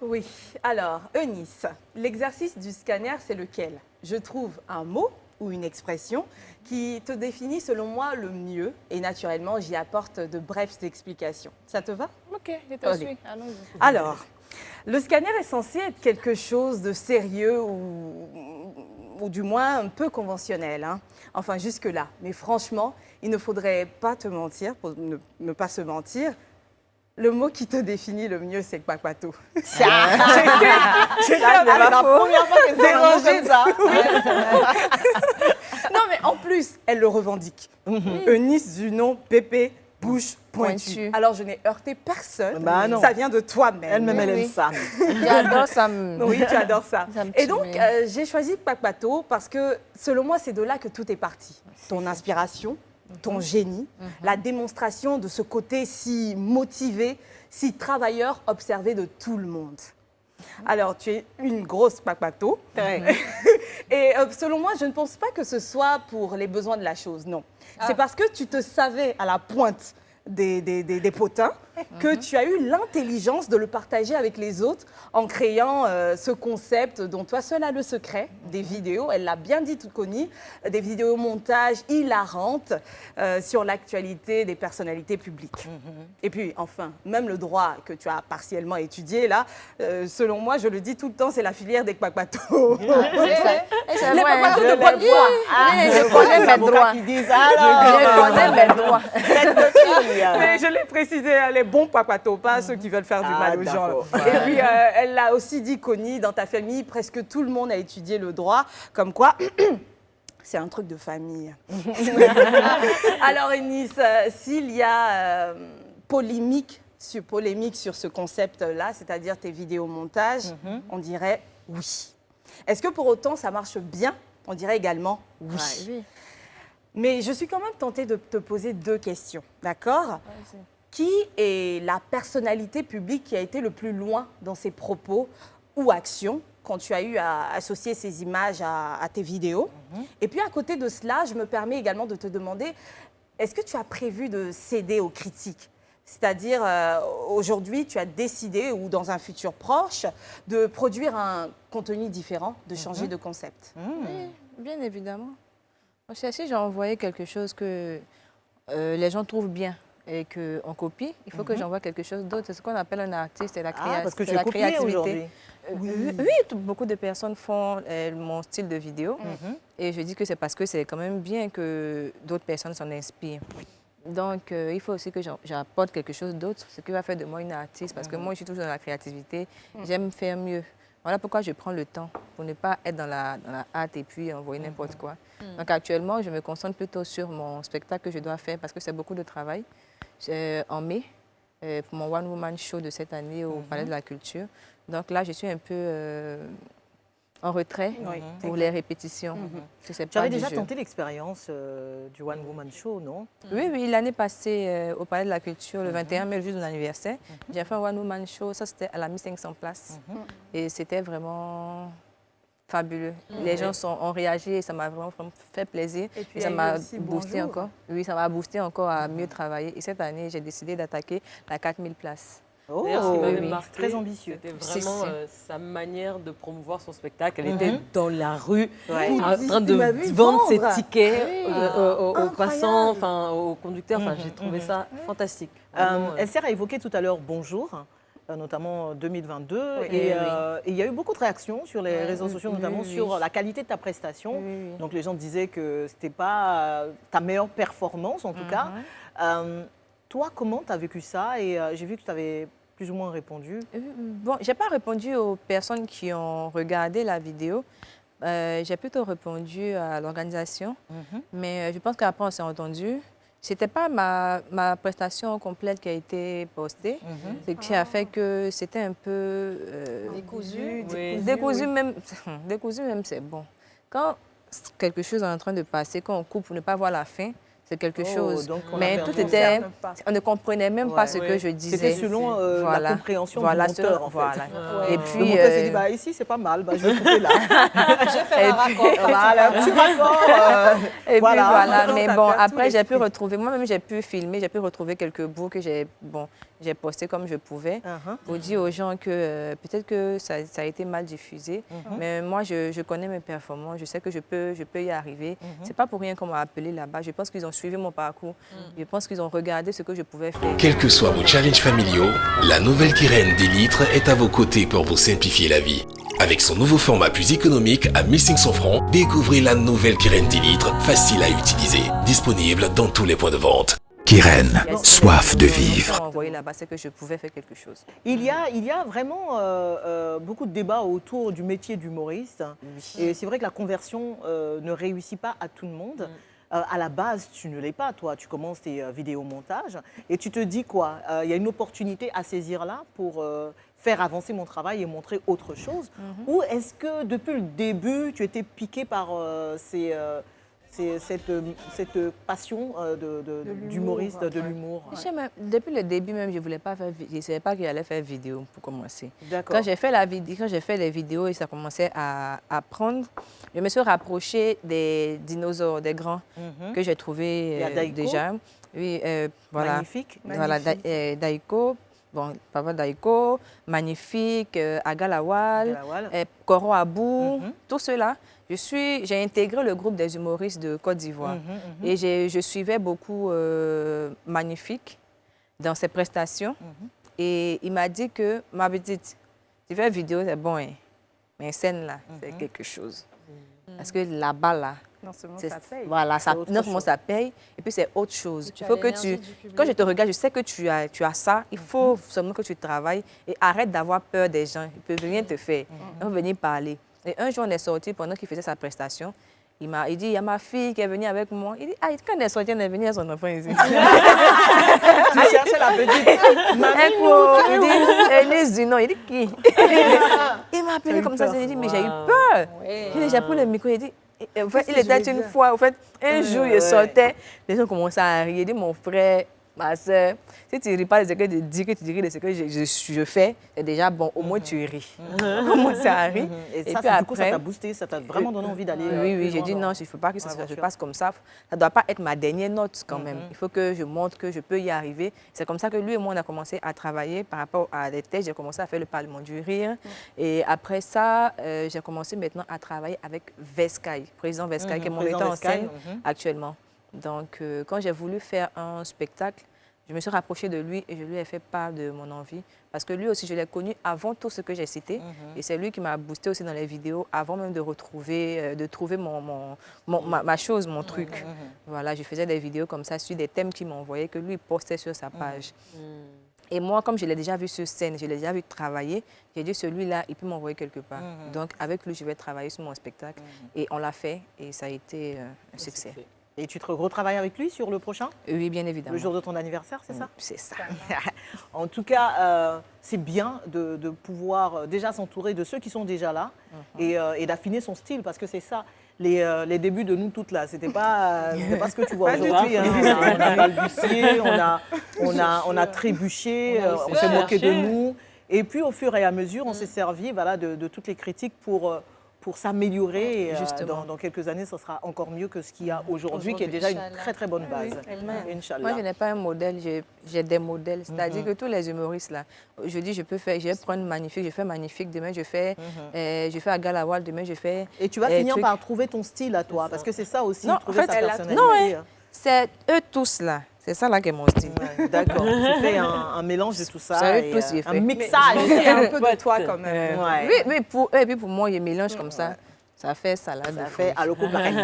Oui, alors, Eunice, l'exercice du scanner, c'est lequel? Je trouve un mot ou une expression qui te définit selon moi le mieux et naturellement, j'y apporte de brèves explications. Ça te va? Ok, je te Allez. suis. Allons-y. Alors, le scanner est censé être quelque chose de sérieux ou du moins un peu conventionnel, hein. Enfin, jusque-là. Mais franchement, il ne faudrait pas te mentir, pour ne pas se mentir. Le mot qui te définit le mieux, c'est Kpakpato. J'étais La première fois que c'est un mot comme ça. Non, mais en plus, elle le revendique. Eunice du nom Pépé, bouche pointue. Pointue. Alors, je n'ai heurté personne. Bah non. Ça vient de toi-même. Elle-même, elle aime ça. J'adore ça. Oui, tu adores ça. Ça me Et donc, tue. j'ai choisi Kpakpato parce que, selon moi, c'est de là que tout est parti. Ton inspiration, ton génie, la démonstration de ce côté si motivé, si travailleur observé de tout le monde. Alors, tu es une grosse Kpakpato. Et selon moi, je ne pense pas que ce soit pour les besoins de la chose, non. C'est parce que tu te savais à la pointe des potins que tu as eu l'intelligence de le partager avec les autres en créant ce concept dont toi seule as le secret, des vidéos, elle l'a bien dit toute connue, des vidéos montage hilarantes sur l'actualité des personnalités publiques. Et puis enfin, même le droit que tu as partiellement étudié là, selon moi, je le dis tout le temps, c'est la filière des Kpakpato. C'est Les vrai. Kpakpato de bonne foi. Je connais mes droits. Qui disent Je connais mes droits. Mais je l'ai précisé, les bons Kpakpato, pas ceux qui veulent faire du mal aux gens. d'accord. Et puis, elle l'a aussi dit, Connie, dans ta famille, presque tout le monde a étudié le droit, comme quoi... C'est un truc de famille. Alors, Eunice, s'il y a polémique sur ce concept-là, c'est-à-dire tes vidéos montage, on dirait oui. Est-ce que pour autant ça marche bien? On dirait également oui. Oui. Mais je suis quand même tentée de te poser deux questions, d'accord? Qui est la personnalité publique qui a été le plus loin dans ses propos ou actions quand tu as eu à associer ces images à tes vidéos? Et puis à côté de cela, je me permets également de te demander, est-ce que tu as prévu de céder aux critiques? C'est-à-dire, aujourd'hui, tu as décidé, ou dans un futur proche, de produire un contenu différent, de changer de concept. Oui, bien évidemment. Parce que si j'ai envoyé quelque chose que les gens trouvent bien et qu'on copie, il faut que j'envoie quelque chose d'autre. C'est ce qu'on appelle un artiste, c'est la, Parce que c'est tu la es copiée créativité. aujourd'hui. Oui, beaucoup de personnes font mon style de vidéo. Et je dis que c'est parce que c'est quand même bien que d'autres personnes s'en inspirent. Donc, il faut aussi que j'apporte quelque chose d'autre, ce qui va faire de moi une artiste. Parce que moi, je suis toujours dans la créativité. J'aime faire mieux. Voilà pourquoi je prends le temps, pour ne pas être dans la hâte et puis envoyer n'importe quoi. Donc, actuellement, je me concentre plutôt sur mon spectacle que je dois faire parce que c'est beaucoup de travail. En mai, pour mon One Woman Show de cette année au Palais de la Culture. Donc là, je suis un peu en retrait pour les répétitions. Tu avais déjà tenté l'expérience du One Woman Show, non? Oui, oui, l'année passée, au Palais de la Culture, le 21 mai, le jour de mon anniversaire, j'ai fait un One Woman Show. Ça, c'était à la 1500 places. Et c'était vraiment fabuleux. Les gens ont réagi et ça m'a vraiment fait plaisir. Et puis, ça il y a m'a eu aussi boosté Bonjour. encore. Oui, ça m'a boosté encore à mieux travailler. Et cette année, j'ai décidé d'attaquer la 4000 places. Oh, D'ailleurs, ce qui m'avait oui. marqué, très ambitieux. c'était vraiment sa manière de promouvoir son spectacle. Elle Mhm. était dans la rue, Ouais. en train Il m'a vu de vendre ses vendre. tickets Oui. aux Incroyable. passants, enfin aux conducteurs. Enfin, j'ai trouvé ça fantastique. Vraiment, Esther a évoqué tout à l'heure Bonjour, notamment en 2022. Oui. Et il y a eu beaucoup de réactions sur les réseaux sociaux, notamment oui. sur la qualité de ta prestation. Oui, oui. Donc les gens disaient que ce n'était pas ta meilleure performance, en tout cas. Toi, comment tu as vécu ça? Et j'ai vu que tu avais plus ou moins répondu. Bon, je n'ai pas répondu aux personnes qui ont regardé la vidéo. J'ai plutôt répondu à l'organisation. Mais je pense qu'après, on s'est entendu. Ce n'était pas ma prestation complète qui a été postée. Ce qui a fait que c'était un peu Décousu. Oui. décousu même. Décousu même, c'est bon. Quand quelque chose est en train de passer, quand on coupe pour ne pas voir la fin, c'est quelque chose. donc on a Mais perdu. tout était... pas. On ne comprenait même pas ce que je disais. C'était selon la compréhension du monteur, en fait. Et Le puis... monteur s'est dit, bah, ici, c'est pas mal, bah, je vais couper là. Je vais faire un raccord. Voilà, un petit raccord. Et puis voilà, Non, mais ça bon, perd tout après j'ai pu l'esprit. retrouver, moi-même j'ai pu filmer, j'ai pu retrouver quelques bouts que j'ai postés comme je pouvais pour dire aux gens que peut-être que ça a été mal diffusé, mais moi je connais mes performances, je sais que je peux y arriver. C'est pas pour rien qu'on m'a appelé là-bas, je pense qu'ils ont suivi mon parcours, je pense qu'ils ont regardé ce que je pouvais faire. Quels que soient vos challenges familiaux, la nouvelle Kyrène 10 litres est à vos côtés pour vous simplifier la vie. Avec son nouveau format plus économique à 1500 francs, découvrez la nouvelle Kyrène 10 litres, facile à utiliser, disponible dans tous les points de vente. Kyrène, soif de vivre. Envoyé là-bas, c'est que je pouvais faire quelque chose. Il y a vraiment beaucoup de débats autour du métier d'humoriste. Et c'est vrai que la conversion ne réussit pas à tout le monde. À la base, tu ne l'es pas, toi. Tu commences tes vidéomontages et tu te dis quoi? Il y a une opportunité à saisir là pour faire avancer mon travail et montrer autre chose. Ou est-ce que depuis le début, tu étais piqué par cette passion d'humoriste, de l'humour? Je sais même, depuis le début même, je ne savais pas que j'allais faire vidéo pour commencer. D'accord. Quand j'ai fait les vidéos et ça commençait à prendre, je me suis rapprochée des dinosaures, des grands que j'ai trouvés Il y a Daiko. déjà. Oui, voilà. Magnifique. Voilà, Daiko, bon, Papa Daiko, Magnifique, Agalawal, Koro Abou, tout cela. J'ai intégré le groupe des humoristes de Côte d'Ivoire et je suivais beaucoup Magnifique dans ses prestations. Et il m'a dit que, ma petite, tu fais vidéo, c'est bon, hein, mais scène là, c'est quelque chose. Parce que là-bas, là, Non seulement ça paye. voilà, non seulement ça paye, et puis c'est autre chose. Il faut que quand je te regarde, je sais que tu as ça, il faut seulement que tu travailles et arrête d'avoir peur des gens. Ils ne peuvent rien te faire. Ils vont venir parler. Et un jour, on est sorti pendant qu'il faisait sa prestation. Il dit, il y a ma fille qui est venue avec moi. Il dit, ah, quand elle est sortie, elle est venue à son enfant ici. Tu cherchais la petite. Il dit, Elise dit non. Il dit, qui? Il m'a appelé comme ça. Il dit, mais j'ai eu peur. J'ai pris le micro. Il dit, en fait, il était une fois, en fait, un jour, il sortait. Les gens commençaient à rire. Il dit, mon frère, ma soeur, si tu ne ris pas de ce que je dis, que tu ris de ce que je fais, c'est déjà bon, au moins tu ris. On commence à rire. Et puis ça, après, du coup, ça t'a boosté, ça t'a vraiment donné envie d'aller. Oui, j'ai dit non, il ne faut pas que ça se passe comme ça. Ça ne doit pas être ma dernière note quand même. Il faut que je montre que je peux y arriver. C'est comme ça que lui et moi, on a commencé à travailler par rapport à des textes. J'ai commencé à faire le Parlement du rire. Et après ça, j'ai commencé maintenant à travailler avec Vescaille, président Vescaille, qui est mon metteur en scène actuellement. Donc, quand j'ai voulu faire un spectacle, je me suis rapprochée de lui et je lui ai fait part de mon envie. Parce que lui aussi, je l'ai connu avant tout ce que j'ai cité. Et c'est lui qui m'a boosté aussi dans les vidéos, avant même de trouver ma chose, mon truc. Voilà, je faisais des vidéos comme ça sur des thèmes qu'il m'envoyait, que lui postait sur sa page. Et moi, comme je l'ai déjà vu sur scène, je l'ai déjà vu travailler, j'ai dit, celui-là, il peut m'envoyer quelque part. Donc, avec lui, je vais travailler sur mon spectacle. Et on l'a fait et ça a été un succès. Et tu te retravailles avec lui sur le prochain? Oui, bien évidemment. Le jour de ton anniversaire, c'est ça? C'est ça. En tout cas, c'est bien de pouvoir déjà s'entourer de ceux qui sont déjà là et d'affiner son style, parce que c'est ça. Les débuts de nous toutes là, c'était pas ce que tu vois aujourd'hui. On a balbutié, on a trébuché, on s'est moqué de nous. Et puis au fur et à mesure, on s'est servi de toutes les critiques pour s'améliorer. Dans quelques années, ce sera encore mieux que ce qu'il y a aujourd'hui, qui est déjà une très très bonne base. Inch'Allah. Moi, je n'ai pas un modèle, j'ai des modèles. C'est-à-dire que tous les humoristes, là, je dis, je vais prendre Magnifique, je fais Magnifique, demain je fais Agalawal, demain je fais... Et tu vas finir par trouver ton style à toi, parce que c'est ça aussi, non, trouver en fait, sa personnalité. Non, c'est eux tous, là. C'est ça là qui est mon style. D'accord. Tu fais un mélange de tout ça, un mixage. C'est un peu de toi quand même. Oui, mais et puis pour moi, il mélange comme ça. Ça fait salade. Ça fait aloko pareil.